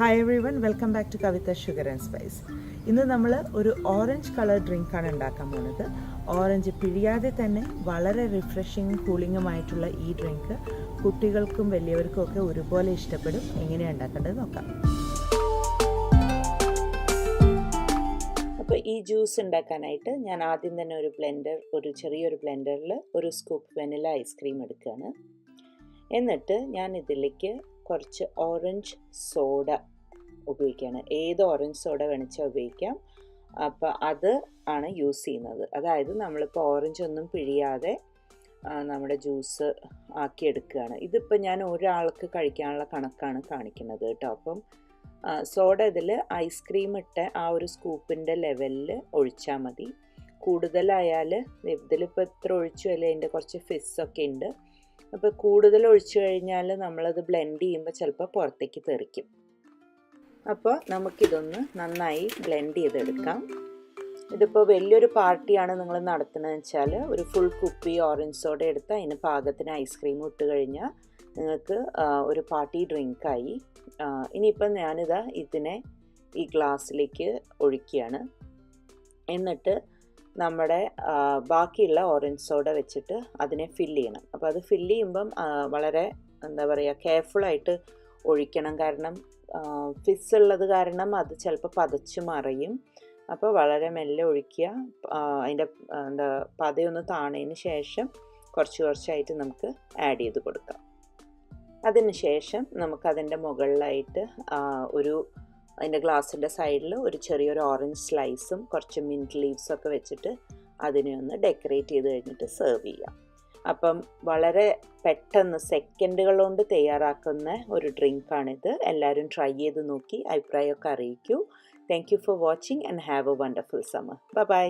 Hi everyone, welcome back to Kavitha sugar and spice. ഇന്ന് നമ്മൾ ഒരു ഓറഞ്ച് കളർ ഡ്രിങ്കാണ് ഉണ്ടാക്കാൻ പോകുന്നത്. ഓറഞ്ച് പിഴിയാതെ തന്നെ വളരെ റിഫ്രഷിങ്ങും കൂളിങ്ങുമായിട്ടുള്ള ഈ ഡ്രിങ്ക് കുട്ടികൾക്കും വലിയവർക്കും ഒക്കെ ഒരുപോലെ ഇഷ്ടപ്പെടും. എങ്ങനെയാണ് ഉണ്ടാക്കേണ്ടത് നോക്കാം. അപ്പോൾ ഈ ജ്യൂസ് ഉണ്ടാക്കാനായിട്ട് ഞാൻ ആദ്യം തന്നെ ഒരു ചെറിയൊരു ബ്ലെൻഡറിൽ ഒരു സ്കൂപ്പ് വെനില ഐസ്ക്രീം എടുക്കുകയാണ്. എന്നിട്ട് ഞാൻ ഇതിലേക്ക് കുറച്ച് ഓറഞ്ച് സോഡ ഉപയോഗിക്കുകയാണ്. ഏത് ഓറഞ്ച് സോഡ വേണിച്ചാൽ ഉപയോഗിക്കാം. അപ്പോൾ അത് ആണ് യൂസ് ചെയ്യുന്നത്. അതായത് നമ്മളിപ്പോൾ ഓറഞ്ച് ഒന്നും പിഴിയാതെ നമ്മുടെ ജ്യൂസ് ആക്കിയെടുക്കുകയാണ്. ഇതിപ്പോൾ ഞാൻ ഒരാൾക്ക് കഴിക്കാനുള്ള കണക്കാണ് കാണിക്കുന്നത് കേട്ടോ. അപ്പം സോഡ ഇതിൽ ഐസ്ക്രീം ഇട്ട ആ ഒരു സ്കൂപ്പിൻ്റെ ലെവലിൽ ഒഴിച്ചാൽ മതി. കൂടുതലായാൽ ഇതിലിപ്പോൾ എത്ര ഒഴിച്ചു അല്ലേ അതിൻ്റെ കുറച്ച് ഫിസ്സൊക്കെ ഉണ്ട്. അപ്പോൾ കൂടുതൽ ഒഴിച്ചു കഴിഞ്ഞാൽ നമ്മളത് ബ്ലെൻഡ് ചെയ്യുമ്പോൾ ചിലപ്പോൾ പുറത്തേക്ക് തെറിക്കും. അപ്പോൾ നമുക്കിതൊന്ന് നന്നായി ബ്ലെൻഡ് ചെയ്തെടുക്കാം. ഇതിപ്പോൾ വലിയൊരു പാർട്ടിയാണ് നിങ്ങൾ നടത്തുന്നതെന്ന് വെച്ചാൽ ഒരു ഫുൾ കുപ്പി ഓറഞ്ച് സോഡ എടുത്ത് അതിന് പാകത്തിന് ഐസ്ക്രീം ഇട്ട് കഴിഞ്ഞാൽ നിങ്ങൾക്ക് ഒരു പാർട്ടി ഡ്രിങ്കായി. ഇനിയിപ്പം ഇതിനെ ഈ ഗ്ലാസ്സിലേക്ക് ഒഴിക്കുകയാണ്. എന്നിട്ട് നമ്മുടെ ബാക്കിയുള്ള ഓറഞ്ച് സോഡ വെച്ചിട്ട് അതിനെ ഫില്ല് ചെയ്യണം. അപ്പോൾ അത് ഫില്ല് ചെയ്യുമ്പം വളരെ കെയർഫുള്ളായിട്ട് ഒഴിക്കണം. കാരണം ഫിസ് ഉള്ളത് കാരണം അത് ചിലപ്പോൾ പതച്ച് മറയും. അപ്പോൾ വളരെ മെല്ലെ ഒഴിക്കുക. അതിൻ്റെ പതയൊന്ന് താണതിന് ശേഷം കുറച്ചായിട്ട് നമുക്ക് ആഡ് ചെയ്ത് കൊടുക്കാം. അതിന് ശേഷം നമുക്കതിൻ്റെ മുകളിലായിട്ട് അതിൻ്റെ ഗ്ലാസിൻ്റെ സൈഡിൽ ഒരു ചെറിയൊരു ഓറഞ്ച് സ്ലൈസും കുറച്ച് മിൻറ്റ് ലീവ്സൊക്കെ വെച്ചിട്ട് അതിനെ ഒന്ന് ഡെക്കറേറ്റ് ചെയ്ത് കഴിഞ്ഞിട്ട് സെർവ് ചെയ്യാം. അപ്പം വളരെ പെട്ടെന്ന് സെക്കൻഡുകൾ കൊണ്ട് തയ്യാറാക്കുന്ന ഒരു ഡ്രിങ്കാണിത്. എല്ലാവരും ട്രൈ ചെയ്ത് നോക്കി അഭിപ്രായമൊക്കെ അറിയിക്കൂ. Thank you for watching and have a wonderful summer. By.